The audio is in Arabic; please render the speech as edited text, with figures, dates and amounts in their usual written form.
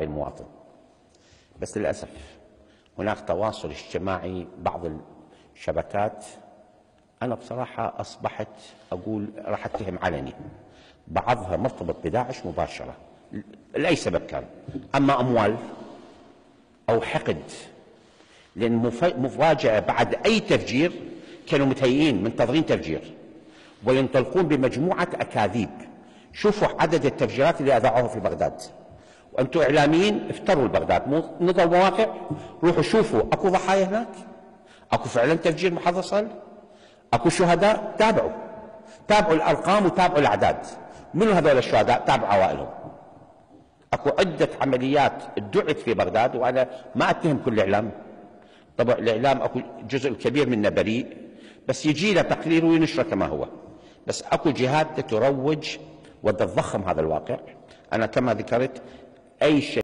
المواطن. بس للأسف هناك تواصل اجتماعي، بعض الشبكات أنا بصراحة أصبحت أقول راح أتهم علني، بعضها مرتبط بداعش مباشرة لأي سبب كان، أما أموال أو حقد، لأن مفاجأة بعد أي تفجير كانوا متهيئين منتظرين تفجير وينطلقون بمجموعة أكاذيب. شوفوا عدد التفجيرات اللي أذاعوها في بغداد، وأنتم إعلاميين افتروا بغداد، مو نظروا مواقع، روحوا شوفوا أكو ضحايا هناك، أكو فعلا تفجير محظر صار، أكو شهداء، تابعوا الأرقام وتابعوا الأعداد، منو هذول الشهداء؟ تابعوا عوائلهم. أكو عدة عمليات ادعت في بغداد، وأنا ما أتهم كل الإعلام، طبعا الإعلام أكو جزء كبير منه بريء، بس يجي له تقرير وينشره كما هو، بس أكو جهات تروج وتضخم هذا الواقع. أنا كما ذكرت أي شيء